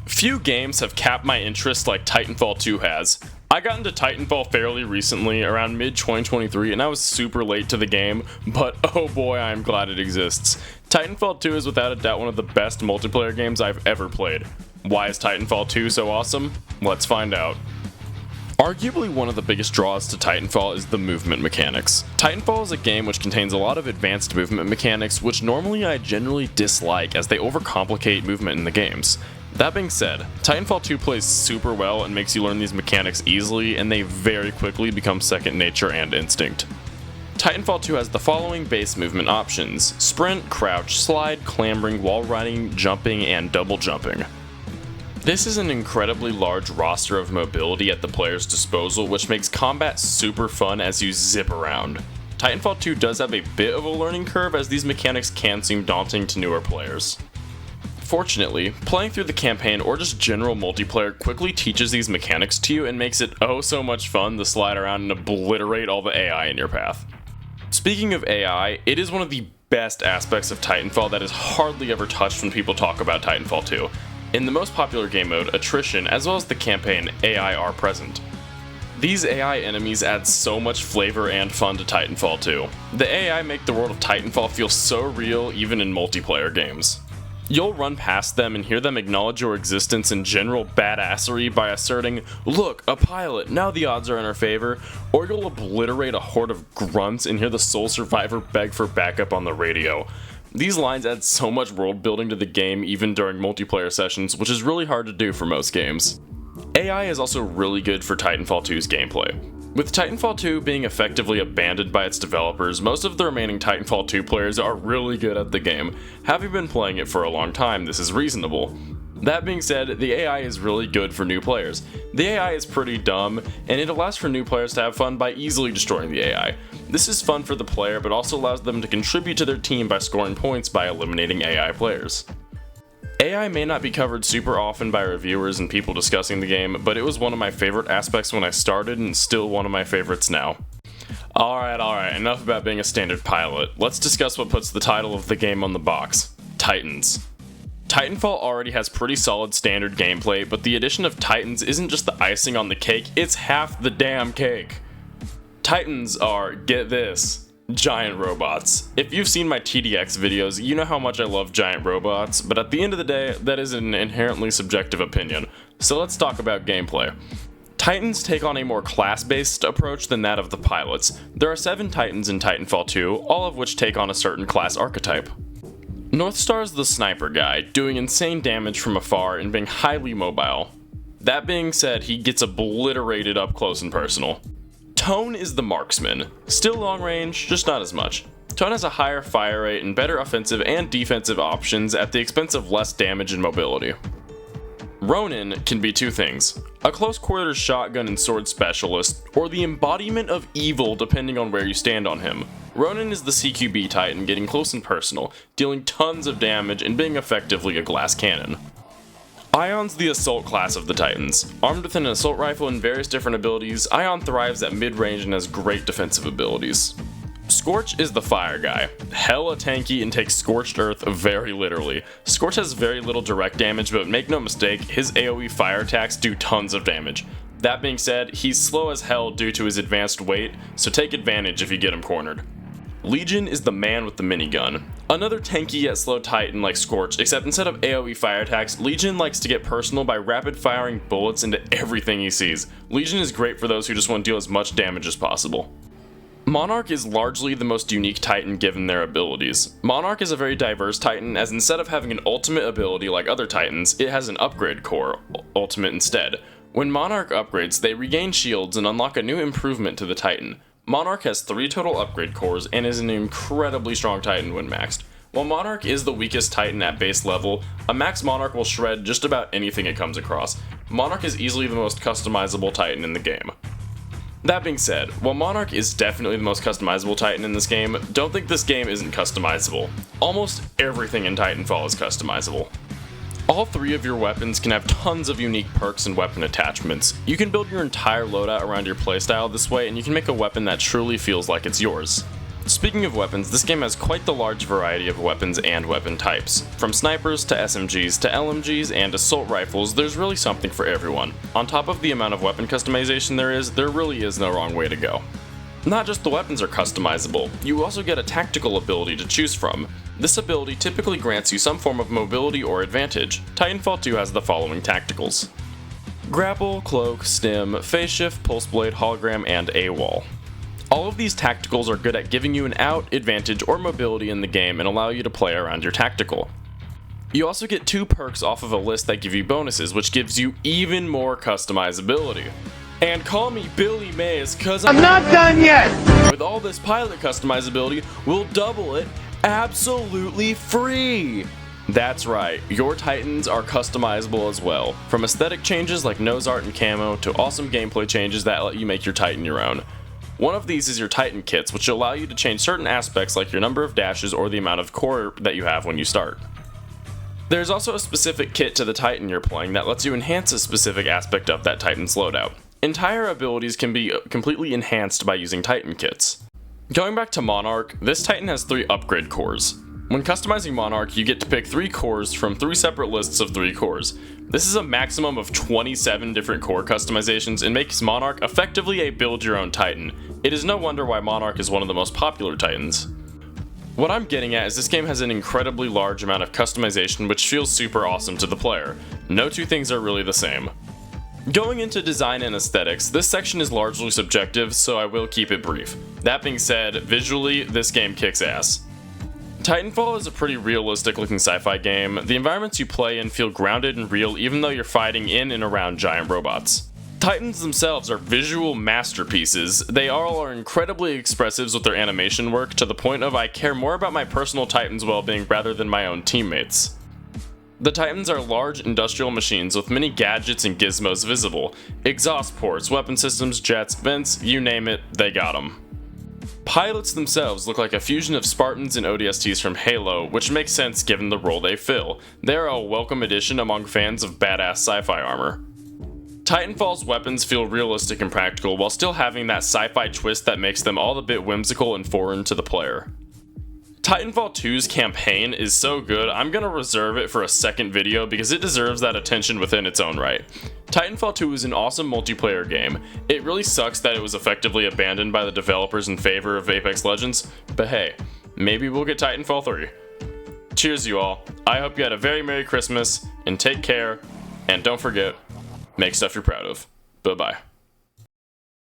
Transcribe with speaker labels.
Speaker 1: Few games have capped my interest like Titanfall 2 has. I got into Titanfall fairly recently, around mid-2023, and I was super late to the game, but oh boy, I am glad it exists. Titanfall 2 is without a doubt one of the best multiplayer games I've ever played. Why is Titanfall 2 so awesome? Let's find out. Arguably one of the biggest draws to Titanfall is the movement mechanics. Titanfall is a game which contains a lot of advanced movement mechanics which normally I generally dislike as they overcomplicate movement in the games. That being said, Titanfall 2 plays super well and makes you learn these mechanics easily, and they very quickly become second nature and instinct. Titanfall 2 has the following base movement options: sprint, crouch, slide, clambering, wall riding, jumping, and double jumping. This is an incredibly large roster of mobility at the player's disposal, which makes combat super fun as you zip around. Titanfall 2 does have a bit of a learning curve as these mechanics can seem daunting to newer players. Fortunately, playing through the campaign or just general multiplayer quickly teaches these mechanics to you and makes it oh so much fun to slide around and obliterate all the AI in your path. Speaking of AI, it is one of the best aspects of Titanfall that is hardly ever touched when people talk about Titanfall 2. In the most popular game mode, attrition, as well as the campaign, AI are present. These AI enemies add so much flavor and fun to Titanfall 2. The AI make the world of Titanfall feel so real even in multiplayer games. You'll run past them and hear them acknowledge your existence in general badassery by asserting, "Look, a pilot, now the odds are in our favor," or you'll obliterate a horde of grunts and hear the sole survivor beg for backup on the radio. These lines add so much world building to the game even during multiplayer sessions, which is really hard to do for most games. AI is also really good for Titanfall 2's gameplay. With Titanfall 2 being effectively abandoned by its developers, most of the remaining Titanfall 2 players are really good at the game. Having been playing it for a long time, this is reasonable. That being said, the AI is really good for new players. The AI is pretty dumb, and it allows for new players to have fun by easily destroying the AI. This is fun for the player, but also allows them to contribute to their team by scoring points by eliminating AI players. AI may not be covered super often by reviewers and people discussing the game, but it was one of my favorite aspects when I started and still one of my favorites now. Alright, enough about being a standard pilot. Let's discuss what puts the title of the game on the box: Titans. Titanfall already has pretty solid standard gameplay, but the addition of Titans isn't just the icing on the cake, it's half the damn cake. Titans are, get this, giant robots. If you've seen my TDX videos, you know how much I love giant robots, but at the end of the day, that is an inherently subjective opinion. So let's talk about gameplay. Titans take on a more class-based approach than that of the pilots. There are 7 Titans in Titanfall 2, all of which take on a certain class archetype. Northstar's the sniper guy, doing insane damage from afar and being highly mobile. That being said, he gets obliterated up close and personal. Tone is the marksman, still long range, just not as much. Tone has a higher fire rate and better offensive and defensive options at the expense of less damage and mobility. Ronin can be 2 things: a close quarters shotgun and sword specialist, or the embodiment of evil depending on where you stand on him. Ronin is the CQB Titan, getting close and personal, dealing tons of damage and being effectively a glass cannon. Ion's the assault class of the Titans. Armed with an assault rifle and various different abilities, Ion thrives at mid-range and has great defensive abilities. Scorch is the fire guy, hella tanky and takes scorched earth very literally. Scorch has very little direct damage, but make no mistake, his AoE fire attacks do tons of damage. That being said, he's slow as hell due to his advanced weight, so take advantage if you get him cornered. Legion is the man with the minigun. Another tanky yet slow Titan like Scorch, except instead of AoE fire attacks, Legion likes to get personal by rapid firing bullets into everything he sees. Legion is great for those who just want to deal as much damage as possible. Monarch is largely the most unique Titan given their abilities. Monarch is a very diverse Titan, as instead of having an ultimate ability like other Titans, it has an upgrade core ultimate instead. When Monarch upgrades, they regain shields and unlock a new improvement to the Titan. Monarch has 3 total upgrade cores and is an incredibly strong Titan when maxed. While Monarch is the weakest Titan at base level, a max Monarch will shred just about anything it comes across. Monarch is easily the most customizable Titan in the game. That being said, while Monarch is definitely the most customizable Titan in this game, don't think this game isn't customizable. Almost everything in Titanfall is customizable. All 3 of your weapons can have tons of unique perks and weapon attachments. You can build your entire loadout around your playstyle this way, and you can make a weapon that truly feels like it's yours. Speaking of weapons, this game has quite the large variety of weapons and weapon types. From snipers to SMGs to LMGs and assault rifles, there's really something for everyone. On top of the amount of weapon customization there really is no wrong way to go. Not just the weapons are customizable, you also get a tactical ability to choose from. This ability typically grants you some form of mobility or advantage. Titanfall 2 has the following tacticals: Grapple, Cloak, Stim, Phase Shift, Pulse Blade, Hologram, and AWOL. All of these tacticals are good at giving you an out, advantage, or mobility in the game and allow you to play around your tactical. You also get 2 perks off of a list that give you bonuses, which gives you even more customizability. And call me Billy Mays, cause I'm not done yet! With all this pilot customizability, we'll double it absolutely free! That's right, your Titans are customizable as well, from aesthetic changes like nose art and camo to awesome gameplay changes that let you make your Titan your own. One of these is your Titan kits, which allow you to change certain aspects like your number of dashes or the amount of core that you have when you start. There's also a specific kit to the Titan you're playing that lets you enhance a specific aspect of that Titan's loadout. Entire abilities can be completely enhanced by using Titan kits. Going back to Monarch, this Titan has 3 upgrade cores. When customizing Monarch, you get to pick 3 cores from 3 separate lists of 3 cores. This is a maximum of 27 different core customizations and makes Monarch effectively a build-your-own Titan. It is no wonder why Monarch is one of the most popular Titans. What I'm getting at is this game has an incredibly large amount of customization which feels super awesome to the player. No two things are really the same. Going into design and aesthetics, this section is largely subjective, so I will keep it brief. That being said, visually, this game kicks ass. Titanfall is a pretty realistic looking sci-fi game. The environments you play in feel grounded and real even though you're fighting in and around giant robots. Titans themselves are visual masterpieces. They all are incredibly expressive with their animation work to the point of I care more about my personal Titan's well-being rather than my own teammates. The Titans are large industrial machines with many gadgets and gizmos visible. Exhaust ports, weapon systems, jets, vents, you name it, they got them. Pilots themselves look like a fusion of Spartans and ODSTs from Halo, which makes sense given the role they fill. They are a welcome addition among fans of badass sci-fi armor. Titanfall's weapons feel realistic and practical while still having that sci-fi twist that makes them all a bit whimsical and foreign to the player. Titanfall 2's campaign is so good, I'm gonna reserve it for a second video because it deserves that attention within its own right. Titanfall 2 is an awesome multiplayer game. It really sucks that it was effectively abandoned by the developers in favor of Apex Legends, but hey, maybe we'll get Titanfall 3. Cheers you all, I hope you had a very Merry Christmas, and take care, and don't forget, make stuff you're proud of. Bye bye.